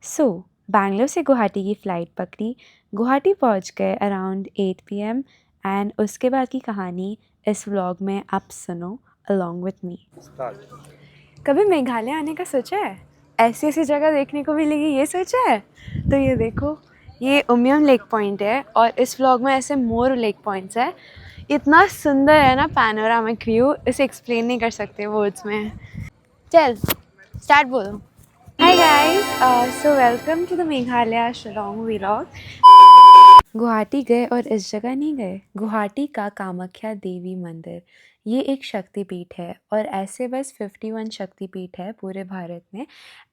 सो बैंगलोर से गुवाहाटी की फ़्लाइट पकड़ी, गुवाहाटी पहुंच गए अराउंड 8 PM एंड उसके बाद की कहानी इस व्लॉग में आप सुनो अलोंग विथ मी। कभी मेघालय आने का सोचा है? ऐसी ऐसी जगह देखने को मिलेगी ये सोचा है? तो ये देखो, ये उमियम लेक पॉइंट है और इस व्लॉग में ऐसे मोर लेक पॉइंट्स है। इतना सुंदर है ना पैनोरामिक व्यू, इसे एक्सप्लेन नहीं कर सकते वर्ड्स में। चल स्टार्ट बोलो। Hi guys, so welcome to the Meghalaya Shillong vlog. Guwahati गए और इस जगह नहीं गए। गुवाहाटी का कामाख्या देवी मंदिर, ये एक शक्तिपीठ है और ऐसे बस 51 शक्तिपीठ है पूरे भारत में।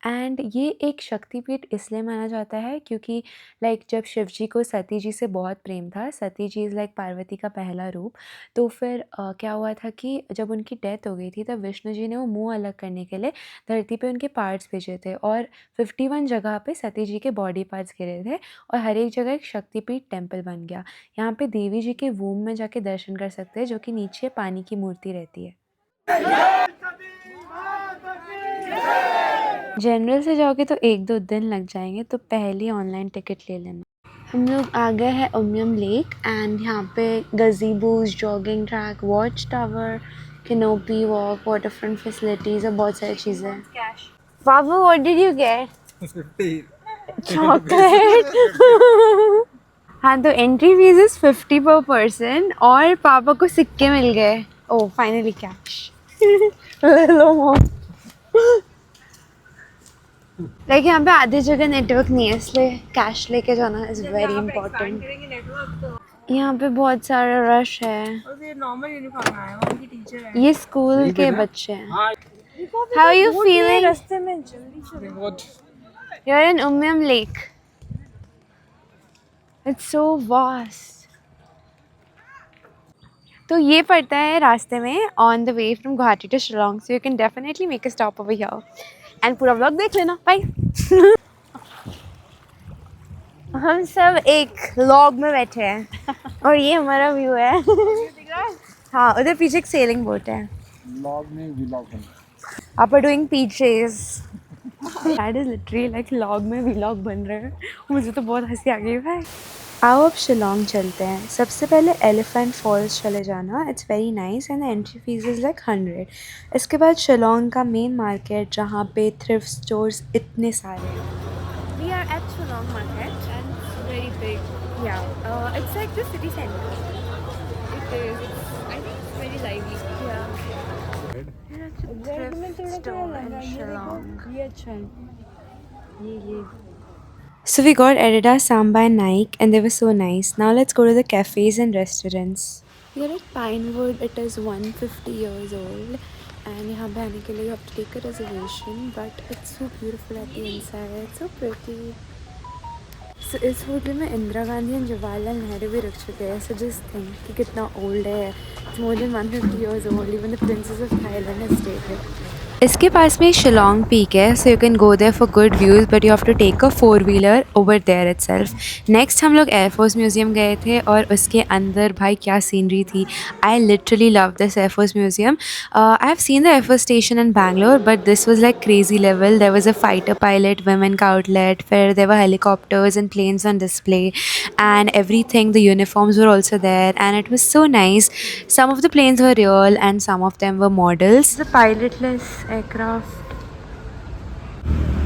एंड ये एक शक्तिपीठ इसलिए माना जाता है क्योंकि जब शिव जी को सती जी से बहुत प्रेम था, सती जी इज़ पार्वती का पहला रूप। तो फिर क्या हुआ था कि जब उनकी डेथ हो गई थी तब विष्णु जी ने वो मुँह अलग करने के लिए धरती पे उनके पार्ट्स भेजे थे और 51 जगह पे सती जी के बॉडी पार्ट्स गिरे थे और हर एक जगह एक शक्तिपीठ टेम्पल बन गया। यहाँ पे देवी जी के वूम में जाके दर्शन कर सकते हैं, जो कि नीचे पानी की मूर्ति रहती है। जनरल से जाओगे तो 1-2 दिन लग जाएंगे, तो पहले ऑनलाइन टिकट ले लेना। हम लोग आ गए हैं उमियम लेक एंड यहाँ पे gazebos, jogging track, watch tower, canopy walk, water front facilities और बहुत सारी चीज़ें हैं। बाबू, what did you get? 50 chocolate. हाँ, तो एंट्री फीस इज 50 पर पर्सन और पापा को सिक्के मिल गए। ओह फाइनली कैश। ले लो मॉम। यहाँ पे आधी जगह नेटवर्क नहीं है, इसलिए कैश लेके जाना इज वेरी इंपॉर्टेंट। यहाँ पे बहुत सारा रश है। नॉर्मल यूनिफॉर्म है, उनकी टीचर है। ये स्कूल के बच्चे हैं। How are you feeling? रास्ते में जल्दी चलो। You are in Umiam lake. It's so vast. तो ये पड़ता है रास्ते में on the way from Guwahati to Shillong, so you can definitely make a stop over here and पूरा व्लॉग देख लेना। बाय। हम सब एक लॉग में बैठे हैं और ये हमारा व्यू है। हाँ, उधर पीछे एक सेलिंग बोट है। लॉग में व्लॉग आप are doing peaches. That is literally लॉग में व्लॉग बन रहे हैं। मुझे तो बहुत हंसी आ गई भाई। आओ अब शिलोंग चलते हैं। सबसे पहले एलिफेंट फॉल्स चले जाना, it's very nice and the entry fees is 100। इसके बाद शिलोंग का मेन मार्केट जहाँ पे थ्रिफ्ट स्टोर्स इतने सारे हैं। We are at Shillong market and it's very big. Yeah it's like the city centre. It is, I think it's very lively. Yeah thrift store in Shillong. ये अच्छा है। ये So we got Adidas, Samba and Nike and they were so nice. Now let's go to the cafes and restaurants. We are at Pinewood. It is 150 years old and यहाँ पे आने के लिए you have to take a reservation, but it's so beautiful at the inside. It's so pretty. So इस hotel में इंदिरा गांधी और जवाहरलाल नेहरू भी रुक चुके हैं. So just think कि कितना old है. It's more than 150 years old. Even the princess of Thailand has stayed here. इसके पास में शिलोंग पीक है, so you can go there for good views, but you have to take a four wheeler over there itself. Next हम लोग air force museum गए थे और उसके अंदर भाई क्या सीनरी थी। I literally love this air force museum. I have seen the air force station in Bangalore, but this was crazy level. There was a fighter pilot women का आउटलेट, फिर there were helicopters and planes on display and everything. The uniforms were also there and it was so nice. Some of the planes were real and some of them were models. The pilotless aircraft.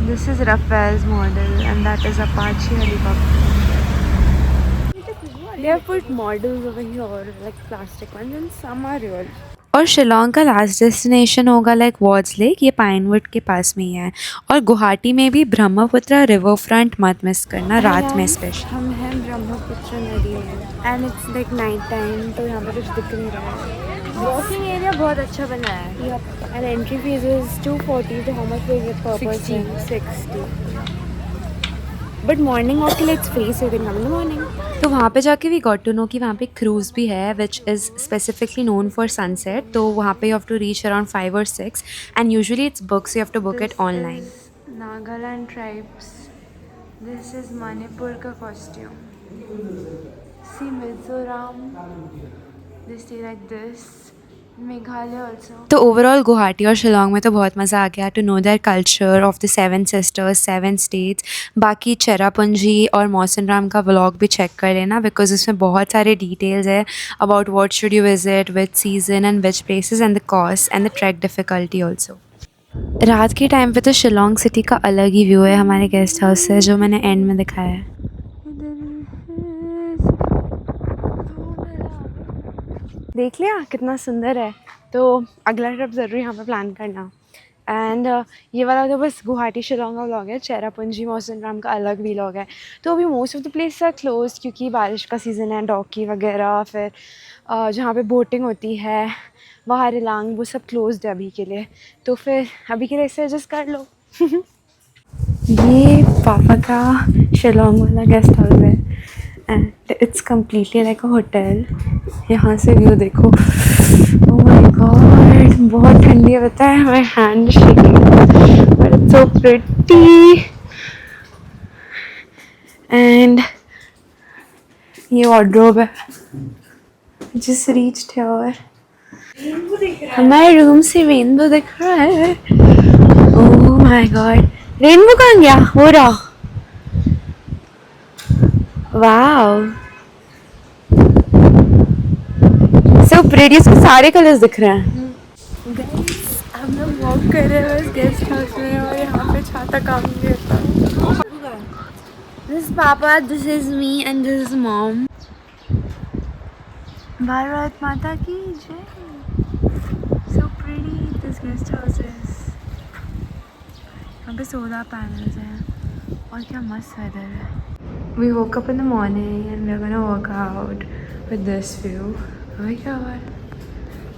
This is Rafale's model and that is Apache helicopter. They have put models over here, like plastic ones, and some are real. और शिलोंग का last destination होगा wards lake, ये Pinewood के पास में ही है। और गुवाहाटी में भी ब्रह्मपुत्र रिवर फ्रंट मत मिस करना, रात में स्पेशल। हम हैं ब्रह्मपुत्र नदी में एंड इट्स नाइट टाइम, तो यहाँ पे कुछ दिख नहीं रहा है। वॉकिंग एरिया बहुत अच्छा बना है एंड एंट्री फीस इज 240, तो हाउ मच विल इट पर पर्सन? 60। बट मॉर्निंग वॉक के लिए it's free, so you can come in the morning. तो वहाँ पे जाके वी गॉट टू नो कि वहाँ पे क्रूज़ भी है which is specifically known for sunset. तो वहाँ पे you have to reach around 5 or 6 and usually it's books, you have to book it online. Nagaland tribes, this is Manipur का costume. See Mizoram, they stay like this. Meghalaya also. तो overall Guwahati और शिलोंग में तो बहुत मज़ा आ गया to know that culture of the 7 sisters 7 states. बाकी चेरापूंजी और मौसिनराम का व्लॉग भी चेक कर लेना बिकॉज उसमें बहुत सारे डिटेल्स है about what should you visit which season and which places and the cost and the track difficulty also. रात के टाइम पे तो शिलोंग सिटी का अलग ही व्यू है हमारे गेस्ट हाउस से जो मैंने एंड में दिखाया है. देख लिया कितना सुंदर है. तो अगला ट्रिप ज़रूर यहाँ पे प्लान करना. एंड ये वाला तो बस गुवाहाटी शिलोंग का व्लॉग है. चेरापूंजी मौसिनराम का अलग व्लॉग है. तो अभी most of the place are close क्योंकि बारिश का सीज़न है. डॉकी वगैरह फिर जहाँ पे बोटिंग होती है वहाँ रिलांग वो सब क्लोज्ड है अभी के लिए. तो फिर अभी के लिए इसे एडजस्ट कर लो. ये पापा का शिलोंग वाला गेस्ट हाउस है and it's completely like a hotel. यहाँ से व्यू देखो. ओह माय गॉड बहुत ठंडी है पता है. My hand shaking but it's so pretty. And ये वार्डरोब है. Just reached here. हमारे रूम से रेनबो दिख रहा है. ओह माय गॉड रेनबो कहाँ गया. हो रहा. Wow so pretty. इसमें सारे कलर्स दिख रहे हैं. गाइस हम लोग वॉक कर रहे हैं बस गेस्ट हाउस में और यहाँ पे छाता काम नहीं देता. This is Papa, this is me and this is Mom. Bharat माता की जय. So pretty this guest house is. यहाँ पे सोलर पैनल्स हैं और क्या मस्त वेदर है. We woke up in the morning and we're gonna work out with this view. Oh my god.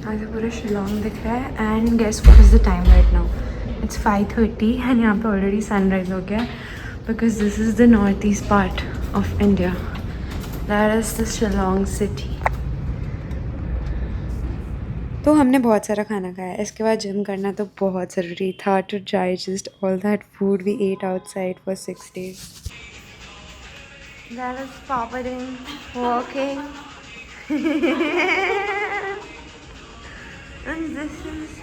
आज पूरा शिलोंग दिख रहा है. And guess what is the time right now. It's 5:30 and यहाँ पे ऑलरेडी सनराइज हो गया because this is the north east part of India. That is the Shillong city. तो हमने बहुत सारा खाना खाया. इसके बाद जिम करना तो बहुत ज़रूरी था to digest all that food we ate outside for 6 days. That is Papa doing walking. And this is